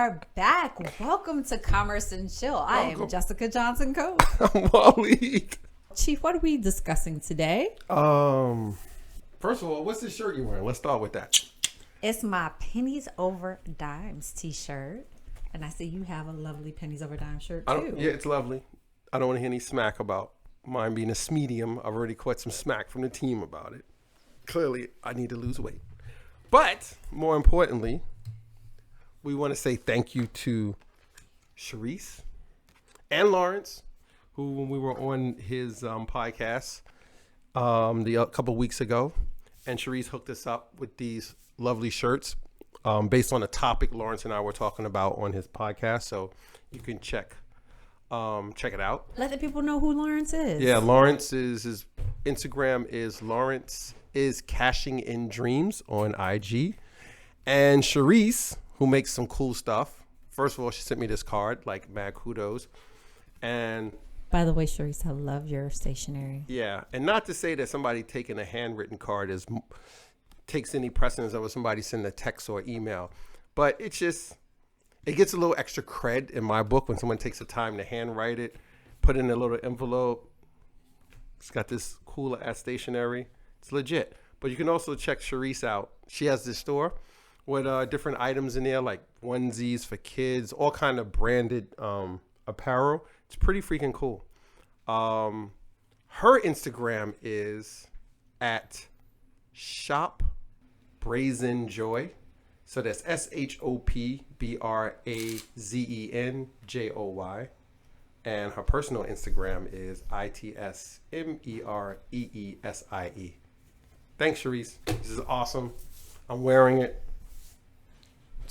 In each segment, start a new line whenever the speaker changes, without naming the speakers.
are back. Welcome to Commerce and Chill. I am Jessica Johnson Coe.
I'm Waleed.
Chief, what are we discussing today?
First of all, what's this shirt you're wearing? Let's start with that.
It's my Pennies Over Dimes t-shirt. And I see you have a lovely Pennies Over Dimes shirt too.
Yeah, it's lovely. I don't want to hear any smack about mine being a smedium. I've already caught some smack from the team about it. Clearly, I need to lose weight. But more importantly, we want to say thank you to Sharice and Lawrence, who, when we were on his podcast a couple weeks ago, and Sharice hooked us up with these lovely shirts based on a topic Lawrence and I were talking about on his podcast. So you can check it out.
Let the people know who Lawrence is.
Yeah, his Instagram is Lawrence is Cashing in Dreams on IG. And Sharice, who makes some cool stuff. First of all, she sent me this card, like mad kudos. And
by the way, Sharice, I love your stationery.
Yeah, and not to say that somebody taking a handwritten card takes any precedence over somebody sending a text or email, but it gets a little extra cred in my book when someone takes the time to handwrite it, put it in a little envelope. It's got this cool ass stationery. It's legit. But you can also check Sharice out. She has this store with different items in there, like onesies for kids, all kind of branded apparel. It's pretty freaking cool. Her Instagram is at Shop Brazen Joy. So that's ShopBrazenJoy. And her personal Instagram is ITSMEREESIE. Thanks, Sharice. This is awesome. I'm wearing it.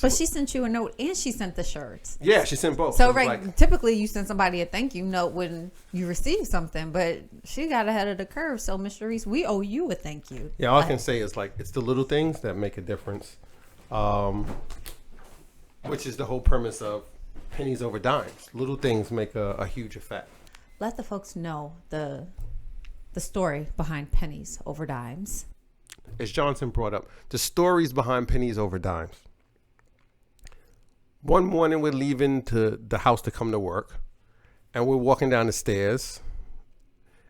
But she sent you a note and she sent the shirts.
Yeah, she sent both.
So typically you send somebody a thank you note when you receive something, but she got ahead of the curve. So Miss Sharice, we owe you a thank you.
Yeah, all I can say is it's the little things that make a difference, which is the whole premise of Pennies Over Dimes. Little things make a huge effect.
Let the folks know the story behind Pennies Over Dimes.
As Johnson brought up, the stories behind Pennies Over Dimes. One morning we're leaving to the house to come to work, and we're walking down the stairs,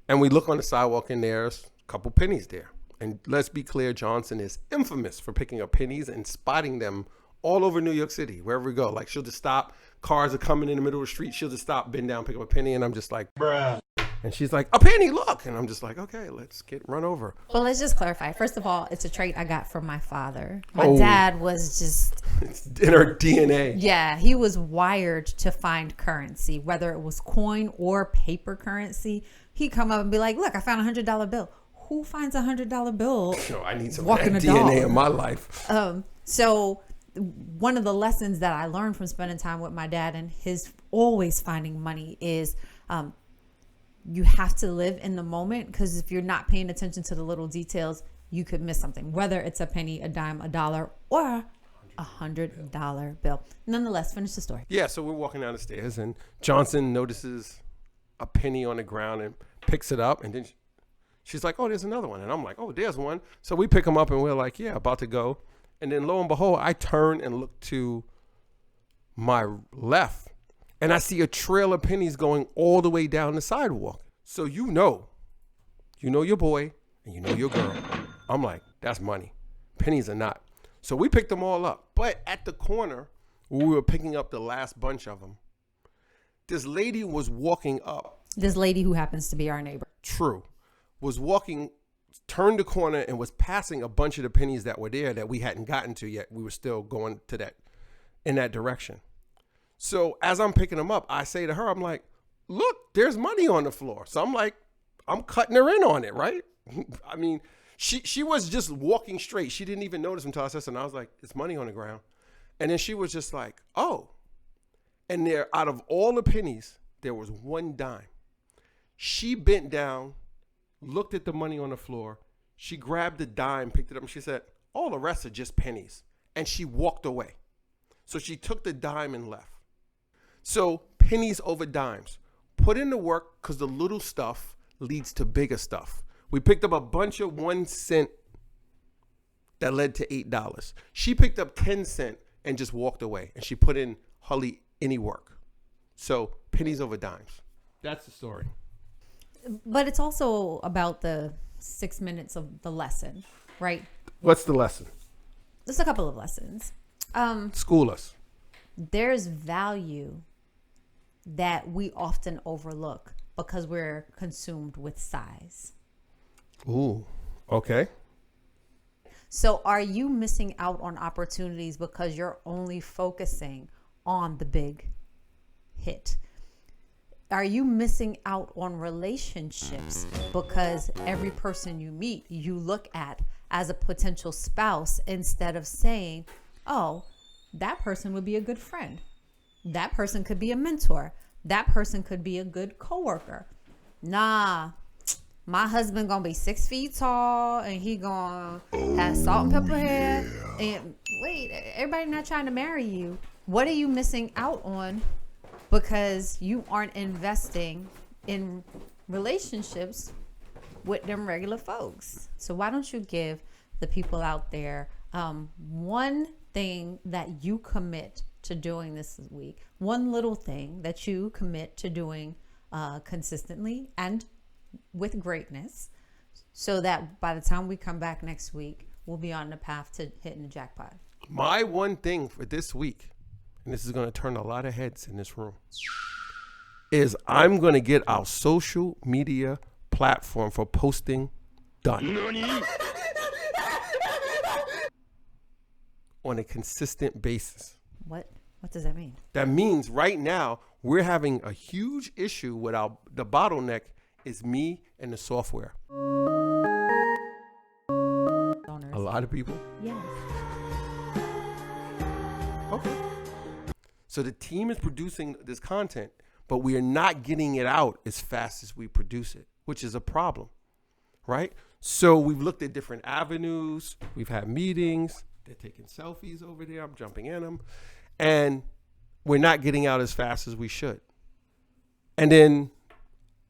and we look on the sidewalk, and there's a couple pennies there. And let's be clear, Johnson is infamous for picking up pennies and spotting them all over New York City, wherever we go. Like, she'll just stop. Cars are coming in the middle of the street. She'll just stop, bend down, pick up a penny, and I'm just like, bruh. And she's like, a penny, look. And I'm just like, okay, let's get run over.
Well, let's just clarify. First of all, it's a trait I got from my father. My dad was just...
It's in her DNA.
Yeah, he was wired to find currency, whether it was coin or paper currency. He'd come up and be like, look, I found $100 bill. Who finds $100 bill?
No, I need some of that DNA in my life.
So one of the lessons that I learned from spending time with my dad and his always finding money is... you have to live in the moment, because if you're not paying attention to the little details, you could miss something, whether it's a penny, a dime, a dollar, or $100 bill. Nonetheless, finish the story.
Yeah, so we're walking down the stairs, and Johnson notices a penny on the ground and picks it up, and then she's like, oh, there's another one. And I'm like, oh, there's one. So we pick them up, and we're like, yeah, about to go. And then lo and behold, I turn and look to my left, and I see a trail of pennies going all the way down the sidewalk. So you know your boy and you know your girl. I'm like, that's money. Pennies are not. So we picked them all up. But at the corner, where we were picking up the last bunch of them, this lady was walking up.
This lady who happens to be our neighbor.
True. Was walking, turned the corner and was passing a bunch of the pennies that were there that we hadn't gotten to yet. We were still going in that direction. So as I'm picking them up, I say to her, I'm like, look, there's money on the floor. So I'm like, I'm cutting her in on it, right? I mean, she was just walking straight. She didn't even notice until I said something. I was like, it's money on the ground. And then she was just like, oh. And there, out of all the pennies, there was one dime. She bent down, looked at the money on the floor. She grabbed the dime, picked it up, and she said, all the rest are just pennies. And she walked away. So she took the dime and left. So pennies over dimes. Put in the work, because the little stuff leads to bigger stuff. We picked up a bunch of 1 cent that led to $8. She picked up 10 cents and just walked away. And she put in hardly any work. So pennies over dimes. That's the story.
But it's also about the 6 minutes of the lesson, right?
What's the lesson?
There's a couple of lessons.
School us.
There's value that we often overlook because we're consumed with size.
Ooh, okay.
So are you missing out on opportunities because you're only focusing on the big hit? Are you missing out on relationships because every person you meet, you look at as a potential spouse instead of saying, oh, that person would be a good friend. That person could be a mentor. That person could be a good coworker. Nah, my husband gonna be 6 feet tall and he gonna have salt and pepper hair. And wait, everybody not trying to marry you. What are you missing out on because you aren't investing in relationships with them regular folks? So why don't you give the people out there one thing that you commit to doing this week, one little thing that you commit to doing consistently and with greatness, so that by the time we come back next week, we'll be on the path to hitting the jackpot.
My one thing for this week, and this is going to turn a lot of heads in this room, is I'm going to get our social media platform for posting done. On a consistent basis.
What does that mean?
That means right now we're having a huge issue with the bottleneck is me and the software.
Owners.
A lot of people.
Yes.
Okay. So the team is producing this content, but we are not getting it out as fast as we produce it, which is a problem, right? So we've looked at different avenues. We've had meetings. They're taking selfies over there. I'm jumping in them. And we're not getting out as fast as we should. And then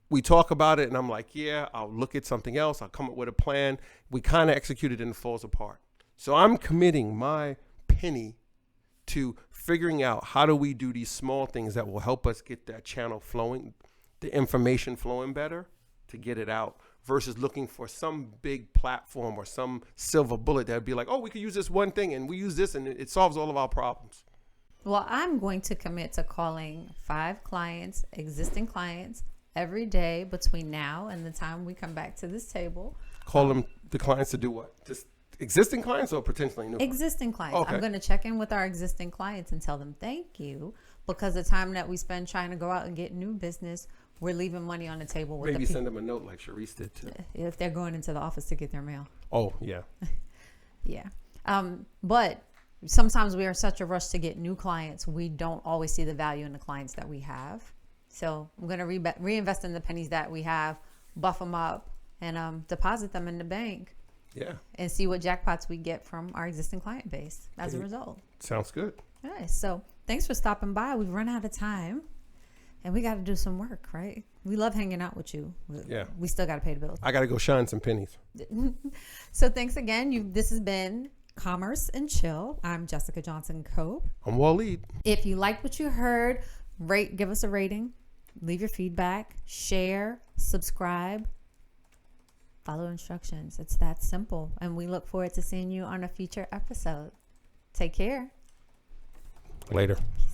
we talk about it, and I'm like, yeah, I'll look at something else. I'll come up with a plan. We kind of execute it, and it falls apart. So I'm committing my penny to figuring out how do we do these small things that will help us get that channel flowing, the information flowing better to get it out, versus looking for some big platform or some silver bullet that would be like, oh, we could use this one thing, and we use this, and it solves all of our problems.
Well, I'm going to commit to calling 5 clients, existing clients, every day between now and the time we come back to this table.
Call them the clients to do what? Just existing clients or potentially new?
Existing clients.
Okay.
I'm going to check in with our existing clients and tell them thank you, because the time that we spend trying to go out and get new business, we're leaving money on the table with
Maybe
the
send them a note like Sharice did too.
if they're going into the office to get their mail.
Oh, yeah.
Yeah. But sometimes we are in such a rush to get new clients, we don't always see the value in the clients that we have. So I'm going to reinvest in the pennies that we have, buff them up, and deposit them in the bank.
Yeah.
And see what jackpots we get from our existing client base as a result.
Sounds good.
All right. So thanks for stopping by. We've run out of time. And we got to do some work, right? We love hanging out with you.
Yeah.
We still got to pay the bills.
I got to go shine some pennies.
So thanks again. This has been Commerce and Chill. I'm Jessica Johnson Cope.
I'm Waleed.
If you liked what you heard, give us a rating, leave your feedback, share, subscribe, follow instructions. It's that simple. And we look forward to seeing you on a future episode. Take care.
Later.
Peace.